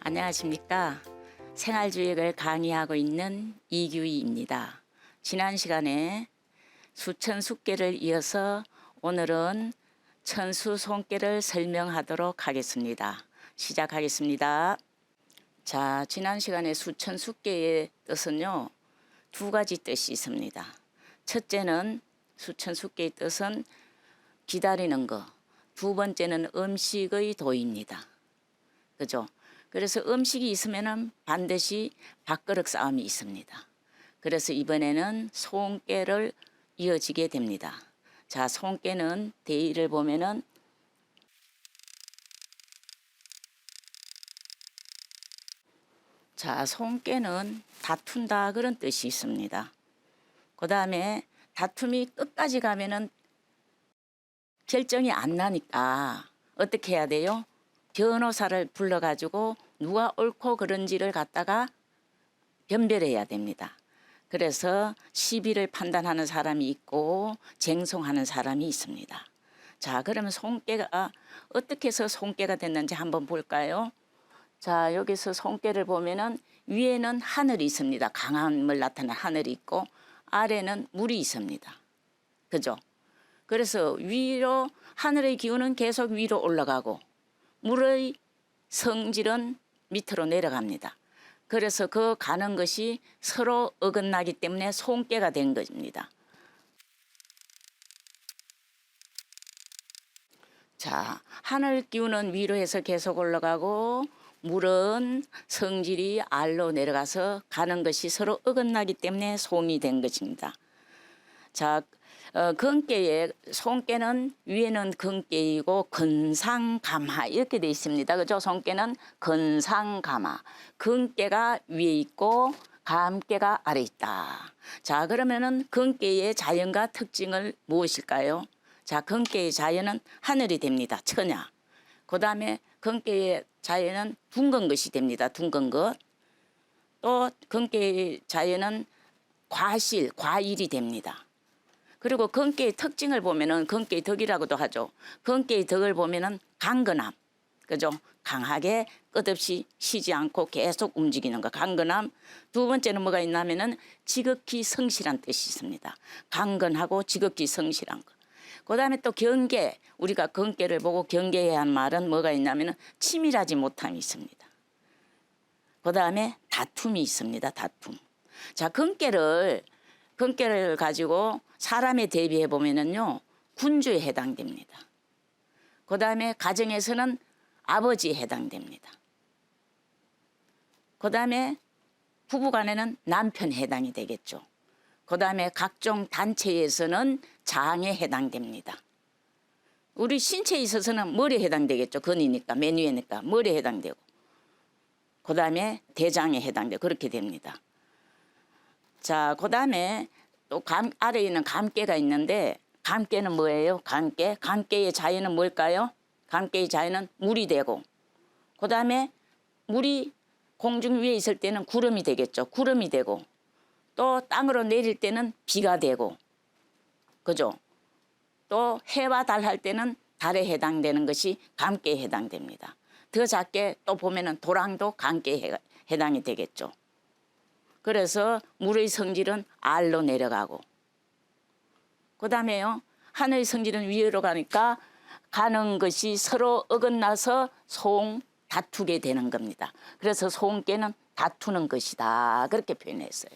안녕하십니까. 생활주역을 강의하고 있는 이규희입니다. 지난 시간에 수천숫개를 이어서 오늘은 천수송개를 설명하도록 하겠습니다. 시작하겠습니다. 자, 지난 시간에 수천숫개의 뜻은요, 두 가지 뜻이 있습니다. 첫째는 수천숫개의 뜻은 기다리는 것, 두 번째는 음식의 도입니다. 그죠? 그래서 음식이 있으면 반드시 밥그릇 싸움이 있습니다. 그래서 이번에는 송깨를 이어지게 됩니다. 자, 송깨는 대의를 보면은 자, 송깨는 다툰다 그런 뜻이 있습니다. 그 다음에 다툼이 끝까지 가면은 결정이 안 나니까 어떻게 해야 돼요? 변호사를 불러가지고 누가 옳고 그른지를 갖다가 변별해야 됩니다. 그래서 시비를 판단하는 사람이 있고 쟁송하는 사람이 있습니다. 자, 그러면 송깨가 어떻게 해서 송깨가 됐는지 한번 볼까요? 자, 여기서 송깨를 보면은 위에는 하늘이 있습니다. 강함을 나타내는 하늘이 있고 아래는 물이 있습니다. 그죠? 그래서 위로 하늘의 기운은 계속 위로 올라가고 물의 성질은 밑으로 내려갑니다. 그래서 그 가는 것이 서로 어긋나기 때문에 송깨가 된 것입니다. 자, 하늘 기운은 위로 해서 계속 올라가고 물은 성질이 아래로 내려가서 가는 것이 서로 어긋나기 때문에 송이 된 것입니다. 자, 건깨의 송깨는 위에는 건깨이고 건상감하 이렇게 되어 있습니다. 그죠? 송깨는 건상감하. 건깨가 위에 있고 감깨가 아래 있다. 자, 그러면은 건깨의 자연과 특징을 무엇일까요? 자, 건깨의 자연은 하늘이 됩니다. 천야. 그 다음에 건깨의 자연은 둥근 것이 됩니다. 둥근 것. 또 건깨의 자연은 과실, 과일이 됩니다. 그리고 건깨의 특징을 보면은 건깨의 덕이라고도 하죠. 건깨의 덕을 보면은 강건함, 그죠? 강하게 끝없이 쉬지 않고 계속 움직이는 거, 강건함. 두 번째는 뭐가 있냐면은 지극히 성실한 뜻이 있습니다. 강건하고 지극히 성실한 거. 그다음에 또 경계, 우리가 건깨를 보고 경계해야 하는 말은 뭐가 있냐면은 치밀하지 못함이 있습니다. 그다음에 다툼이 있습니다. 다툼. 자, 건깨를 가지고 사람에 대비해 보면은요, 군주에 해당됩니다. 그 다음에 가정에서는 아버지에 해당됩니다. 그 다음에 부부간에는 남편에 해당이 되겠죠. 그 다음에 각종 단체에서는 장에 해당됩니다. 우리 신체에 있어서는 머리에 해당되겠죠. 근이니까, 맨위에니까 머리에 해당되고. 그 다음에 대장에 해당되고 그렇게 됩니다. 자, 그 다음에 또 아래에 있는 감깨가 있는데 감깨는 뭐예요? 감깨. 감깨의 자연은 뭘까요? 감깨의 자연은 물이 되고 그 다음에 물이 공중 위에 있을 때는 구름이 되겠죠. 구름이 되고 또 땅으로 내릴 때는 비가 되고 그죠? 또 해와 달 할 때는 달에 해당되는 것이 감깨에 해당됩니다. 더 작게 또 보면은 도랑도 감깨에 해당이 되겠죠. 그래서 물의 성질은 알로 내려가고 그 다음에요 하늘의 성질은 위로 가니까 가는 것이 서로 어긋나서 다투게 되는 겁니다. 그래서 송깨는 다투는 것이다 그렇게 표현했어요.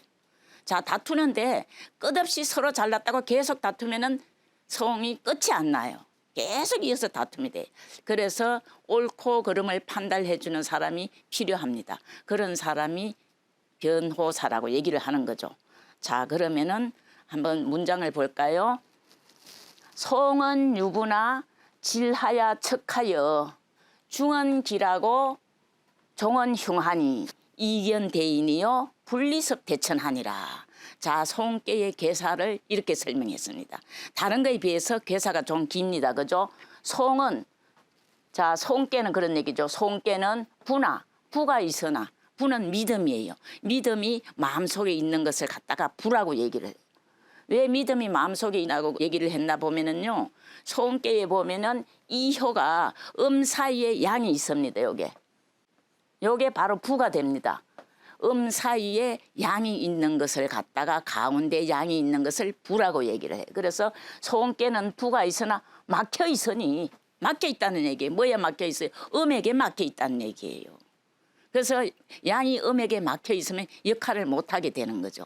자, 다투는데 끝없이 서로 잘났다고 계속 다투면은 송이 끝이 안 나요. 계속 이어서 다툼이 돼. 그래서 옳고 그름을 판단해 주는 사람이 필요합니다. 그런 사람이 변호사라고 얘기를 하는 거죠. 자, 그러면은 한번 문장을 볼까요? 송은 유부나 질하야 척하여 중은 길하고 종은 흉하니 이견대인이요 분리섭 대천하니라. 자, 송깨의 괴사를 이렇게 설명했습니다. 다른 거에 비해서 괴사가 좀 깁니다. 그죠? 송은 자, 송깨는 그런 얘기죠. 송깨는 부가 있으나 부는 믿음이에요. 믿음이 마음속에 있는 것을 갖다가 부라고 얘기를 해요. 왜 믿음이 마음속에 있다고 얘기를 했나 보면은요. 송깨에 보면은 이 혀가 사이에 양이 있습니다. 여기. 요게 바로 부가 됩니다. 사이에 양이 있는 것을 갖다가 가운데 양이 있는 것을 부라고 얘기를 해. 그래서 소음깨는 부가 있으나 막혀 있으니 막혀 있다는 얘기예요. 뭐에 막혀 있어요? 음에게 막혀 있다는 얘기예요. 그래서 양이 음에게 막혀 있으면 역할을 못하게 되는 거죠.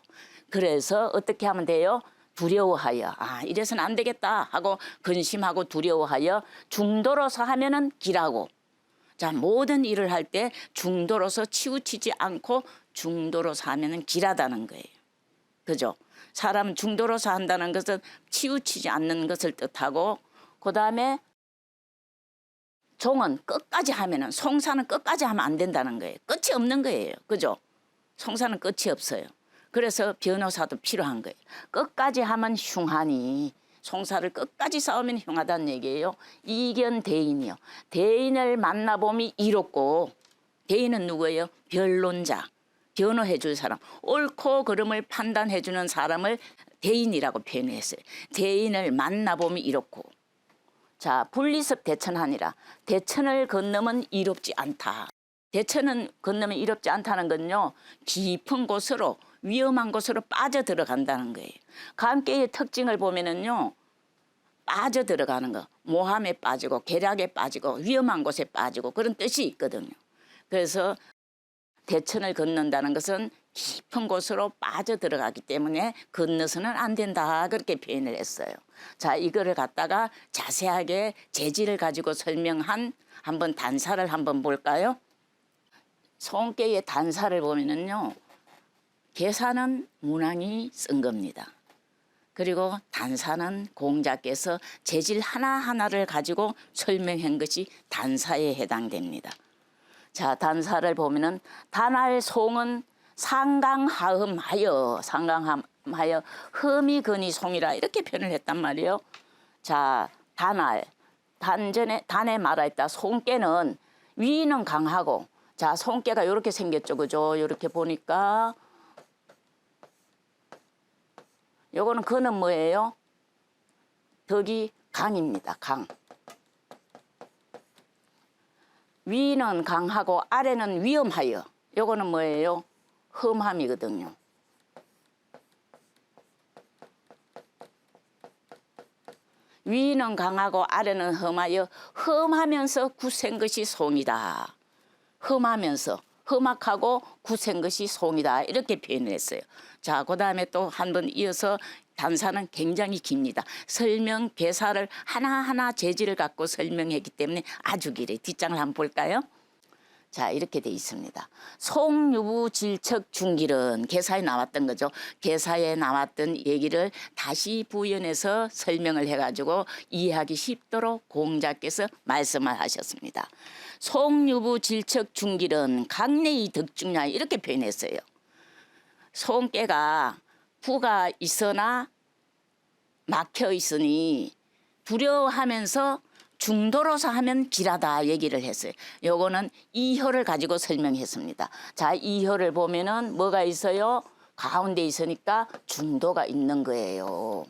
그래서 어떻게 하면 돼요? 두려워하여 이래서는 안 되겠다 하고 근심하고 두려워하여 중도로서 하면은 길하고 자 모든 일을 할 때 중도로서 치우치지 않고 중도로서 하면은 길하다는 거예요. 그죠? 사람 중도로서 한다는 것은 치우치지 않는 것을 뜻하고 그다음에 종은 끝까지 하면은 송사는 끝까지 하면 안 된다는 거예요. 끝이 없는 거예요. 그죠? 송사는 끝이 없어요. 그래서 변호사도 필요한 거예요. 끝까지 하면 흉하니 송사를 끝까지 싸우면 흉하다는 얘기예요. 이견 대인이요. 대인을 만나보면 이롭고 대인은 누구예요? 변론자. 변호해 줄 사람. 옳고 그름을 판단해 주는 사람을 대인이라고 표현했어요. 대인을 만나보면 이롭고. 자, 분리섭 대천하니라. 대천을 건너면 이롭지 않다. 대천은 건너면 이롭지 않다는 건요. 깊은 곳으로 위험한 곳으로 빠져 들어간다는 거예요. 감깨의 특징을 보면은요. 빠져 들어가는 거. 모함에 빠지고 계략에 빠지고 위험한 곳에 빠지고 그런 뜻이 있거든요. 그래서 대천을 건넌다는 것은 깊은 곳으로 빠져 들어가기 때문에 건너서는 안 된다. 그렇게 표현을 했어요. 자, 이거를 갖다가 자세하게 재질을 가지고 설명한 한번 단사를 한번 볼까요? 소음깨의 단사를 보면은요. 계사는 문왕이 쓴 겁니다. 그리고 단사는 공자께서 재질 하나하나를 가지고 설명한 것이 단사에 해당됩니다. 자, 단사를 보면은 단할 송은 상강하음하여 흠이 근이 송이라 이렇게 표현을 했단 말이에요. 자, 단할 단에 말하였다. 송깨는 위는 강하고 자, 송깨가 이렇게 생겼죠. 그죠? 이렇게 보니까 요거는 그는 뭐예요? 덕이 강입니다. 강. 위는 강하고 아래는 위험하여. 요거는 뭐예요? 험함이거든요. 위는 강하고 아래는 험하여 험하면서 굳센 것이 송이다. 험하면서 험악하고 굳센 것이 송이다. 이렇게 표현을 했어요. 자, 그 다음에 또 한 번 이어서 단사는 굉장히 깁니다. 설명, 개사를 하나하나 재질을 갖고 설명했기 때문에 아주 길어요. 뒷장을 한번 볼까요? 자, 이렇게 돼 있습니다. 송유부 질척 중길은 개사에 나왔던 거죠. 개사에 나왔던 얘기를 다시 부연해서 설명을 해가지고 이해하기 쉽도록 공자께서 말씀을 하셨습니다. 송유부 질척 중길은 강내의 덕중야 이렇게 표현했어요. 송깨가 부가 있으나 막혀 있으니 두려워하면서 중도로서 하면 길하다 얘기를 했어요. 요거는 이효를 가지고 설명했습니다. 자, 이효를 보면은 뭐가 있어요? 가운데 있으니까 중도가 있는 거예요.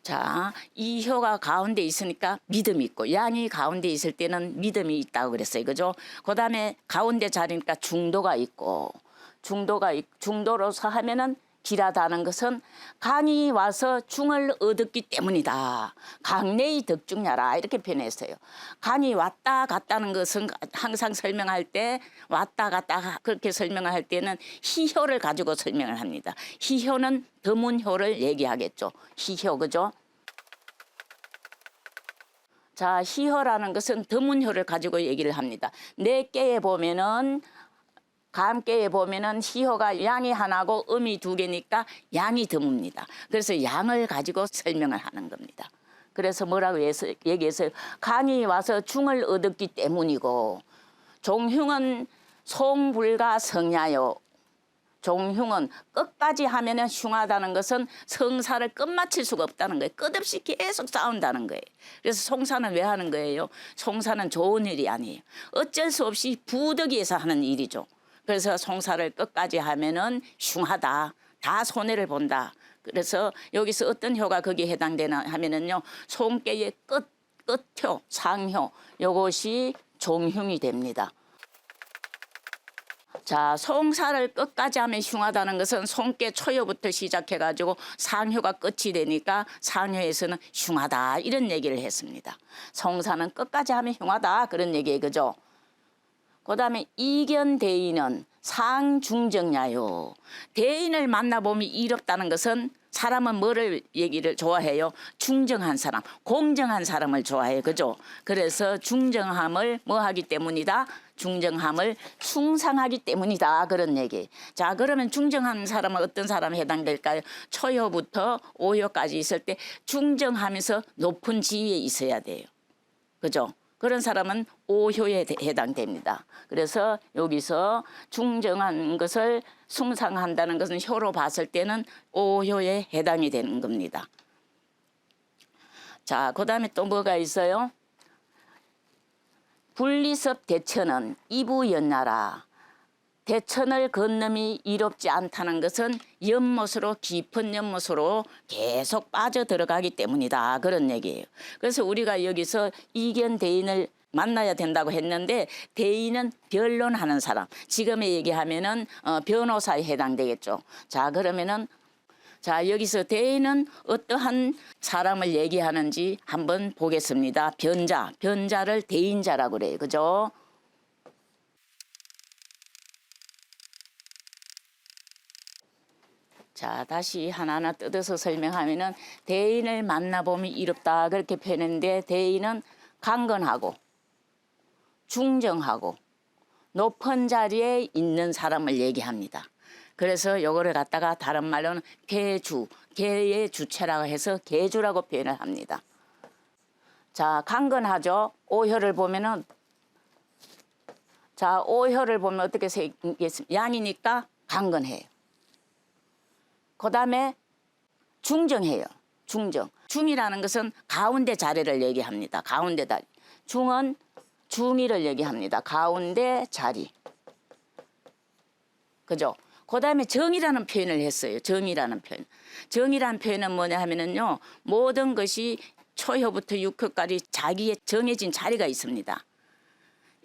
자, 이효가 가운데 있으니까 믿음이 있고 양이 가운데 있을 때는 믿음이 있다고 그랬어요. 그죠? 그다음에 가운데 자리니까 중도가 있고 중도로서 하면은 길하다는 것은 강이 와서 중을 얻었기 때문이다. 강내의 덕중야라 이렇게 표현했어요. 강이 왔다 갔다는 것은 항상 설명할 때 왔다 갔다 그렇게 설명을 할 때는 희효를 가지고 설명을 합니다. 희효는 드문효를 얘기하겠죠. 희효 그죠? 자, 희효라는 것은 드문효를 가지고 얘기를 합니다. 네 개에 보면은 감깨에 보면은 희효가 양이 하나고 음이 두 개니까 양이 드뭅니다. 그래서 양을 가지고 설명을 하는 겁니다. 그래서 뭐라고 얘기했어요? 강이 와서 중을 얻었기 때문이고 종흉은 송불가 성야요. 종흉은 끝까지 하면은 흉하다는 것은 성사를 끝마칠 수가 없다는 거예요. 끝없이 계속 싸운다는 거예요. 그래서 송사는 왜 하는 거예요? 송사는 좋은 일이 아니에요. 어쩔 수 없이 부득이해서 하는 일이죠. 그래서 송사를 끝까지 하면은 흉하다. 다 손해를 본다. 그래서 여기서 어떤 효가 거기에 해당되나 하면은요. 송깨의 끝효, 상효 요것이 종흉이 됩니다. 자, 송사를 끝까지 하면 흉하다는 것은 송께 초효부터 시작해가지고 상효가 끝이 되니까 상효에서는 흉하다 이런 얘기를 했습니다. 송사는 끝까지 하면 흉하다 그런 얘기예요. 그죠? 그 다음에 이견대인은 상중정야요. 대인을 만나보면 이롭다는 것은 사람은 뭐를 얘기를 좋아해요? 중정한 사람, 공정한 사람을 좋아해요. 그죠? 그래서 중정함을 뭐 하기 때문이다? 중정함을 숭상하기 때문이다. 그런 얘기. 자, 그러면 중정한 사람은 어떤 사람에 해당될까요? 초효부터 오효까지 있을 때 중정하면서 높은 지위에 있어야 돼요. 그죠? 그런 사람은 오효에 해당됩니다. 그래서 여기서 중정한 것을 숭상한다는 것은 효로 봤을 때는 오효에 해당이 되는 겁니다. 자, 그 다음에 또 뭐가 있어요? 분리섭 대천은 이부연나라. 대천을 건너이 이롭지 않다는 것은 연못으로 깊은 연못으로 계속 빠져들어가기 때문이다. 그런 얘기예요. 그래서 우리가 여기서 이견대인을 만나야 된다고 했는데 대인은 변론하는 사람. 지금의 얘기하면은 변호사에 해당되겠죠. 자, 그러면은 자, 여기서 대인은 어떠한 사람을 얘기하는지 한번 보겠습니다. 변자, 변자를 대인자라고 그래요. 그죠? 자, 다시 하나하나 뜯어서 설명하면은 대인을 만나보면 이롭다 그렇게 표현했는데 대인은 강건하고 중정하고 높은 자리에 있는 사람을 얘기합니다. 그래서 요거를 갖다가 다른 말로는 계주, 계의 주체라고 해서 계주라고 표현을 합니다. 자, 강건하죠. 오효를 보면은 자, 오효를 보면 어떻게 생겼습니까? 양이니까 강건해요. 그 다음에 중정해요. 중정. 중이라는 것은 가운데 자리를 얘기합니다. 가운데 자리. 중은 중위를 얘기합니다. 가운데 자리. 그죠? 그 다음에 정이라는 표현을 했어요. 정이라는 표현. 정이라는 표현은 뭐냐 하면은요, 모든 것이 초효부터 육효까지 자기의 정해진 자리가 있습니다.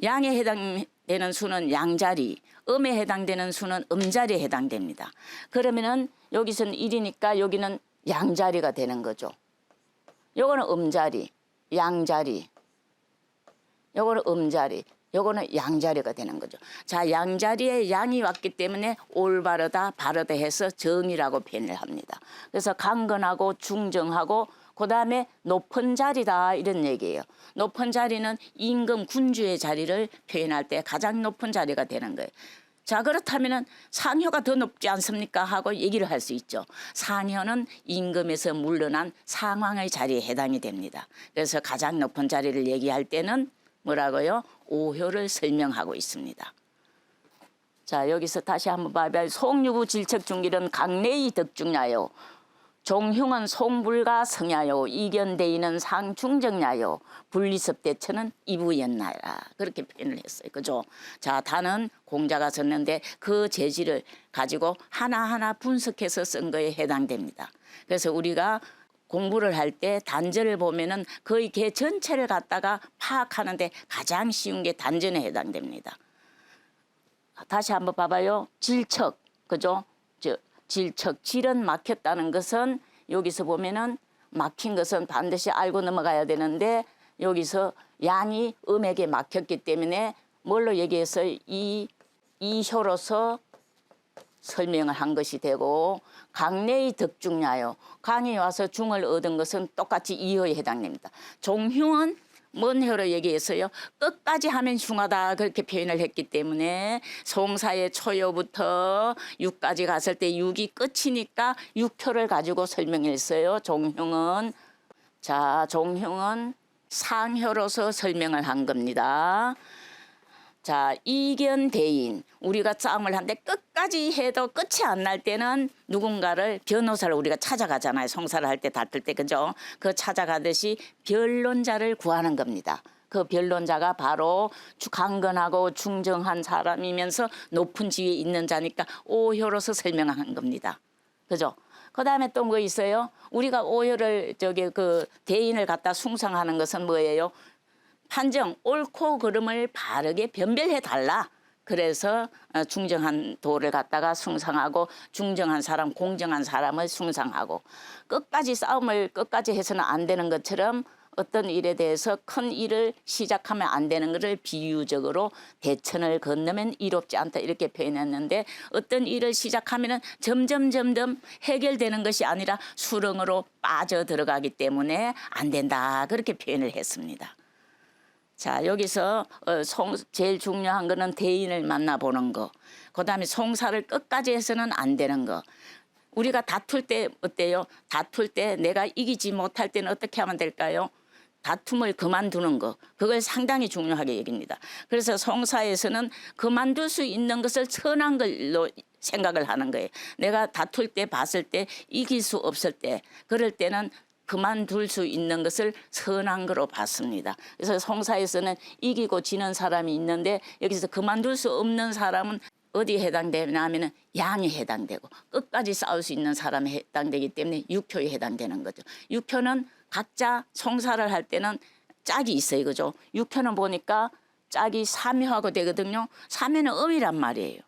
양에 해당되는 수는 양자리, 음에 해당되는 수는 음자리에 해당됩니다. 그러면은 여기서는 1이니까 여기는 양자리가 되는 거죠. 요거는 음자리, 양자리, 요거는 음자리, 요거는 양자리가 되는 거죠. 자, 양자리에 양이 왔기 때문에 올바르다, 바르다 해서 정이라고 표현을 합니다. 그래서 강건하고 중정하고 그 다음에 높은 자리다 이런 얘기예요. 높은 자리는 임금 군주의 자리를 표현할 때 가장 높은 자리가 되는 거예요. 자, 그렇다면 상효가 더 높지 않습니까? 하고 얘기를 할 수 있죠. 상효는 임금에서 물러난 상황의 자리에 해당이 됩니다. 그래서 가장 높은 자리를 얘기할 때는 뭐라고요? 오효를 설명하고 있습니다. 자, 여기서 다시 한번 봐봐요. 송유구 질척중길은 강내의 덕중야요. 종흉은 송불가 성야요. 이견대인은 상중정야요. 분리섭대천은 이부연나라. 그렇게 표현을 했어요. 그죠? 자, 단은 공자가 썼는데 그 재질을 가지고 하나하나 분석해서 쓴 거에 해당됩니다. 그래서 우리가 공부를 할 때 단전을 보면은 거의 개 전체를 갖다가 파악하는데 가장 쉬운 게 단전에 해당됩니다. 다시 한번 봐봐요. 질척, 그죠? 질척, 질은 막혔다는 것은 여기서 보면은 막힌 것은 반드시 알고 넘어가야 되는데 여기서 양이 음에게 막혔기 때문에 뭘로 얘기해서 이효로서 설명을 한 것이 되고 강내의 덕중야요. 강이 와서 중을 얻은 것은 똑같이 이효에 해당됩니다. 종흉은 뭔 효로 얘기했어요? 끝까지 하면 흉하다 그렇게 표현을 했기 때문에 송사의 초효부터 육까지 갔을 때 육이 끝이니까 육효를 가지고 설명했어요. 종흉은 자, 종흉은 상효로서 설명을 한 겁니다. 자, 이견대인. 우리가 싸움을 하는데 끝까지 해도 끝이 안 날 때는 누군가를 변호사를 우리가 찾아가잖아요. 송사를 할 때 다툴 때 그죠? 그 찾아가듯이 변론자를 구하는 겁니다. 그 변론자가 바로 강건하고 중정한 사람이면서 높은 지위에 있는 자니까 오효로서 설명한 겁니다. 그죠? 그다음에 또 뭐 있어요? 우리가 오열을 그 대인을 갖다 숭상하는 것은 뭐예요? 판정 옳고 그름을 바르게 변별해 달라. 그래서 중정한 도를 갖다가 숭상하고 중정한 사람, 공정한 사람을 숭상하고 끝까지 싸움을 끝까지 해서는 안 되는 것처럼 어떤 일에 대해서 큰 일을 시작하면 안 되는 것을 비유적으로 대천을 건너면 이롭지 않다 이렇게 표현했는데 어떤 일을 시작하면 점점 해결되는 것이 아니라 수렁으로 빠져 들어가기 때문에 안 된다 그렇게 표현을 했습니다. 자, 여기서 제일 중요한 거는 대인을 만나보는 거. 그다음에 송사를 끝까지 해서는 안 되는 거. 우리가 다툴 때 어때요? 다툴 때 내가 이기지 못할 때는 어떻게 하면 될까요? 다툼을 그만두는 거. 그걸 상당히 중요하게 여깁니다. 그래서 송사에서는 그만둘 수 있는 것을 선한 걸로 생각을 하는 거예요. 내가 다툴 때 봤을 때 이길 수 없을 때 그럴 때는 그만둘 수 있는 것을 선한 거로 봤습니다. 그래서 송사에서는 이기고 지는 사람이 있는데 여기서 그만둘 수 없는 사람은 어디에 해당되냐면 양에 해당되고 끝까지 싸울 수 있는 사람에 해당되기 때문에 육표에 해당되는 거죠. 육표는 각자 송사를 할 때는 짝이 있어요. 그죠? 육표는 보니까 짝이 사묘하고 되거든요. 사묘는 음이란 말이에요.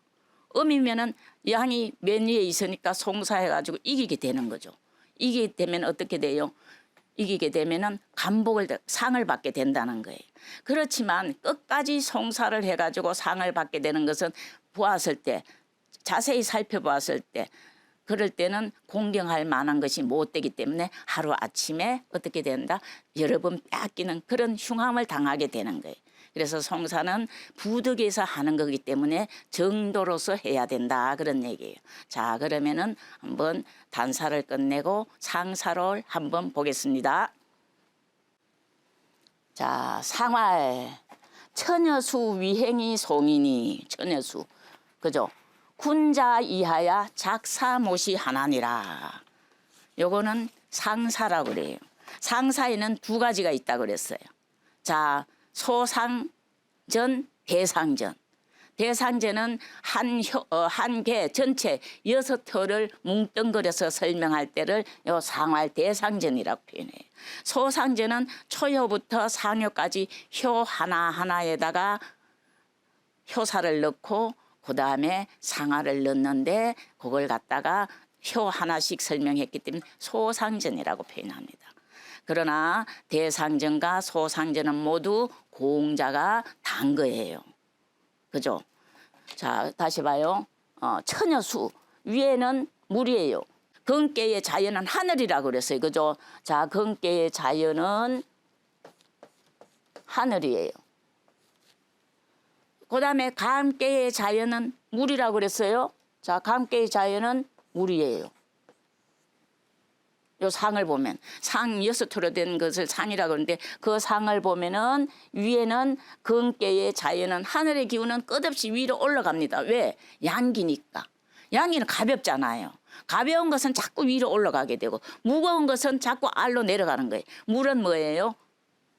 음이면은 양이 맨 위에 있으니까 송사해가지고 이기게 되는 거죠. 이기게 되면 어떻게 돼요? 이기게 되면은 상을 받게 된다는 거예요. 그렇지만 끝까지 송사를 해가지고 상을 받게 되는 것은 보았을 때 자세히 살펴보았을 때 그럴 때는 공경할 만한 것이 못 되기 때문에 하루아침에 어떻게 된다? 여러 번 뺏기는 그런 흉함을 당하게 되는 거예요. 그래서 송사는 부득이해서 하는 거기 때문에 정도로서 해야 된다 그런 얘기예요. 자, 그러면은 한번 단사를 끝내고 상사를 한번 보겠습니다. 자, 상활 처녀수 위행이 송이니 처녀수 그죠? 군자 이하야 작사못이 하나니라. 요거는 상사라고 그래요. 상사에는 두 가지가 있다고 그랬어요. 자, 소상전, 대상전. 대상전은 한 개 전체 6혀를 뭉뚱그려서 설명할 때를 요 상활 대상전이라고 표현해요. 소상전은 초효부터 상효까지 효 하나하나에다가 효사를 넣고 그다음에 상하를 넣는데 그걸 갖다가 효 하나씩 설명했기 때문에 소상전이라고 표현합니다. 그러나 대상전과 소상전은 모두 공자가 단 거예요. 그죠? 자, 다시 봐요. 처녀수 위에는 물이에요. 근계의 자연은 하늘이라고 그랬어요. 그죠? 자, 근계의 자연은 하늘이에요. 그다음에 감계의 자연은 물이라고 그랬어요. 자, 감계의 자연은 물이에요. 요 상을 보면 상 6톨로 된 것을 상이라고 하는데 그 상을 보면은 위에는 근계의 자연은 하늘의 기운은 끝없이 위로 올라갑니다. 왜? 양기니까. 양기는 가볍잖아요. 가벼운 것은 자꾸 위로 올라가게 되고 무거운 것은 자꾸 아래로 내려가는 거예요. 물은 뭐예요?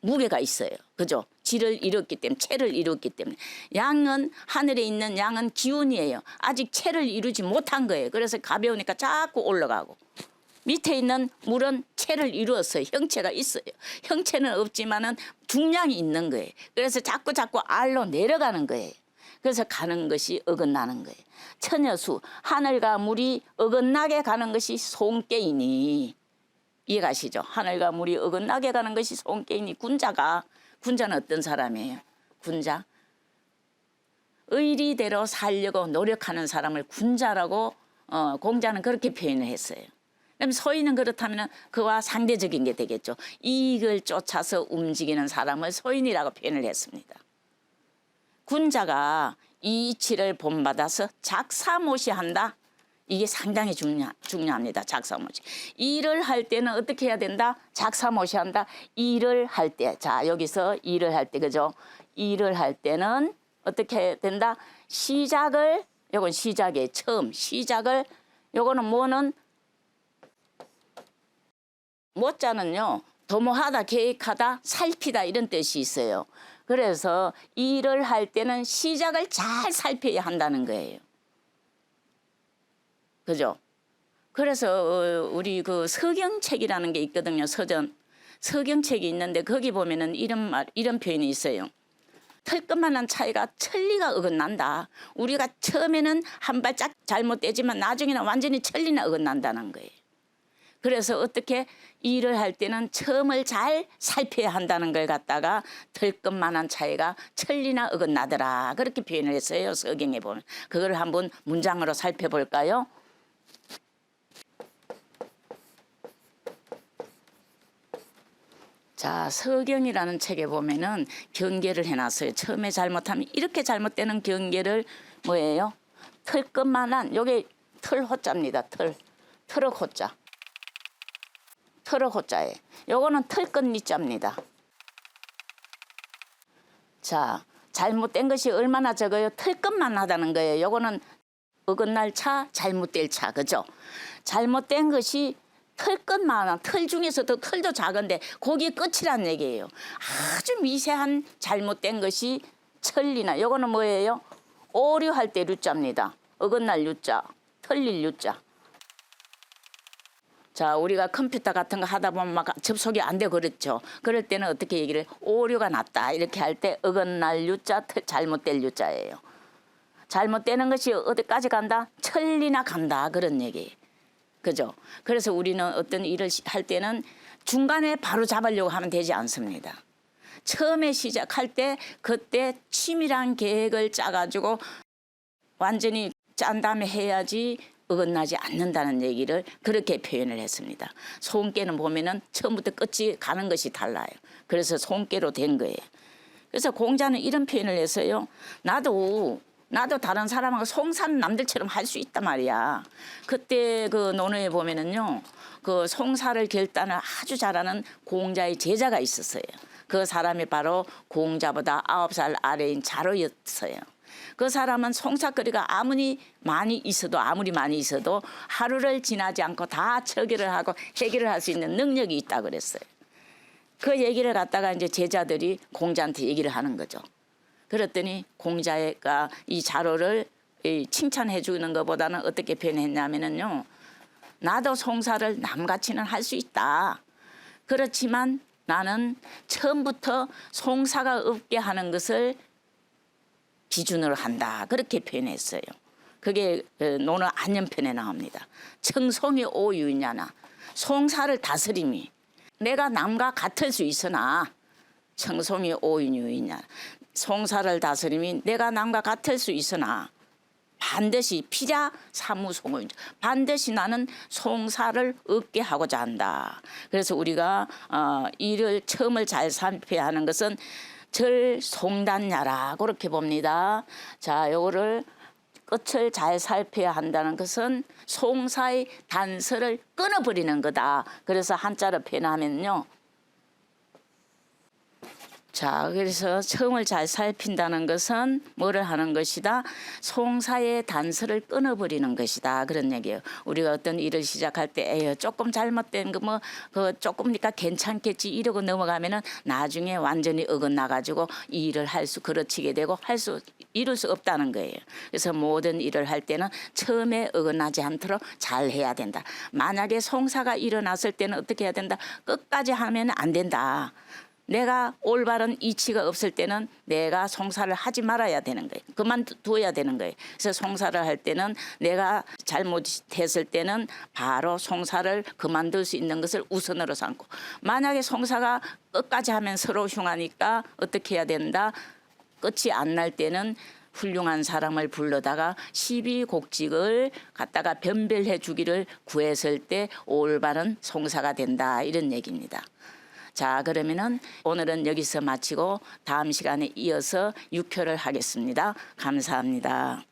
무게가 있어요. 그죠? 질을 이뤘기 때문에 체를 이뤘기 때문에 양은 하늘에 있는 양은 기운이에요. 아직 체를 이루지 못한 거예요. 그래서 가벼우니까 자꾸 올라가고 밑에 있는 물은 체를 이루었어요. 형체가 있어요. 형체는 없지만은 중량이 있는 거예요. 그래서 자꾸 알로 내려가는 거예요. 그래서 가는 것이 어긋나는 거예요. 처녀수 하늘과 물이 어긋나게 가는 것이 송깨이니 이해가시죠? 하늘과 물이 어긋나게 가는 것이 송깨이니 군자는 어떤 사람이에요? 군자 의리대로 살려고 노력하는 사람을 군자라고 공자는 그렇게 표현을 했어요. 그럼 소인은 그렇다면 그와 상대적인 게 되겠죠. 이익을 쫓아서 움직이는 사람을 소인이라고 표현을 했습니다. 군자가 이 이치를 본받아서 작사못이 한다. 이게 상당히 중요합니다. 작사못이. 일을 할 때는 어떻게 해야 된다? 작사못이 한다. 일을 할 때. 자, 여기서 일을 할 때, 그죠? 일을 할 때는 어떻게 해야 된다? 시작을, 요건 시작의 처음. 시작을, 요거는 뭐는 모자는요. 도모하다, 계획하다, 살피다 이런 뜻이 있어요. 그래서 일을 할 때는 시작을 잘 살펴야 한다는 거예요. 그죠? 그래서 우리 그 서경책이라는 게 있거든요. 서경책이 있는데 거기 보면은 이런 표현이 있어요. 털끝만한 차이가 천리가 어긋난다. 우리가 처음에는 한 발짝 잘못되지만 나중에는 완전히 천리나 어긋난다는 거예요. 그래서 어떻게 일을 할 때는 처음을 잘 살펴야 한다는 걸 갖다가 털끝만한 차이가 천리나 어긋나더라. 그렇게 표현을 했어요. 서경에 보면. 그걸 한번 문장으로 살펴볼까요? 자, 서경이라는 책에 보면은 경계를 해놨어요. 처음에 잘못하면 이렇게 잘못되는 경계를 뭐예요? 털끝만한, 요게 털호자입니다. 털럭 호자. 털럭 호자에. 요거는 털끝 니자입니다. 자, 잘못된 것이 얼마나 적어요? 털끝만 하다는 거예요. 요거는 어긋날 차, 잘못될 차, 그죠? 잘못된 것이 털끝만한, 털 중에서도 털도 작은데 거기에 끝이란 얘기예요. 아주 미세한 잘못된 것이 천리나, 요거는 뭐예요? 오류할 때 류자입니다. 어긋날 류자, 털릴 류자. 자, 우리가 컴퓨터 같은 거 하다 보면 막 접속이 안 되고 그렇죠. 그럴 때는 어떻게 얘기를 해요? 오류가 났다. 이렇게 할 때 어긋날 류자, 잘못될 류자예요. 잘못되는 것이 어디까지 간다? 천리나 간다. 그런 얘기예요. 그죠? 그래서 우리는 어떤 일을 할 때는 중간에 바로 잡으려고 하면 되지 않습니다. 처음에 시작할 때 그때 치밀한 계획을 짜가지고 완전히 짠 다음에 해야지 어긋나지 않는다는 얘기를 그렇게 표현을 했습니다. 손깨는 보면은 처음부터 끝이 가는 것이 달라요. 그래서 손깨로 된 거예요. 그래서 공자는 이런 표현을 했어요. 나도 다른 사람하고 송사는 남들처럼 할 수 있단 말이야. 그때 그 논어에 보면은요, 그 송사를 결단을 아주 잘하는 공자의 제자가 있었어요. 그 사람이 바로 공자보다 9살 아래인 자로였어요. 그 사람은 송사거리가 아무리 많이 있어도 하루를 지나지 않고 다 처결을 하고 해결을 할 수 있는 능력이 있다 그랬어요. 그 얘기를 갖다가 이제 제자들이 공자한테 얘기를 하는 거죠. 그랬더니 공자가 이 자로를 칭찬해 주는 것보다는 어떻게 표현했냐면요. 나도 송사를 남같이는 할 수 있다. 그렇지만 나는 처음부터 송사가 없게 하는 것을 기준으로 한다. 그렇게 표현했어요. 그게 논어 안연편에 나옵니다. 청송이 오유냐나 송사를 다스림이 내가 남과 같을 수 있으나 청송이 오유냐 송사를 다스림이 내가 남과 같을 수 있으나 반드시 피자 사무송을 반드시 나는 송사를 얻게 하고자 한다. 그래서 우리가 일을 처음을 잘 살펴야 하는 것은 절송단야라 그렇게 봅니다. 자, 요거를 끝을 잘 살펴야 한다는 것은 송사의 단서를 끊어버리는 거다. 그래서 한자로 표현하면요. 자, 그래서 처음을 잘 살핀다는 것은 뭐를 하는 것이다? 송사의 단서를 끊어버리는 것이다. 그런 얘기예요. 우리가 어떤 일을 시작할 때 에휴, 조금 잘못된 거 그 조금니까 괜찮겠지 이러고 넘어가면은 나중에 완전히 어긋나가지고 이 일을 그르치게 되고 이룰 수 없다는 거예요. 그래서 모든 일을 할 때는 처음에 어긋나지 않도록 잘 해야 된다. 만약에 송사가 일어났을 때는 어떻게 해야 된다? 끝까지 하면 안 된다. 내가 올바른 이치가 없을 때는 내가 송사를 하지 말아야 되는 거예요. 그만둬야 되는 거예요. 그래서 송사를 할 때는 내가 잘못했을 때는 바로 송사를 그만둘 수 있는 것을 우선으로 삼고 만약에 송사가 끝까지 하면 서로 흉하니까 어떻게 해야 된다? 끝이 안 날 때는 훌륭한 사람을 불러다가 시비곡직을 갖다가 변별해 주기를 구했을 때 올바른 송사가 된다. 이런 얘기입니다. 자, 그러면은 오늘은 여기서 마치고 다음 시간에 이어서 6회를 하겠습니다. 감사합니다.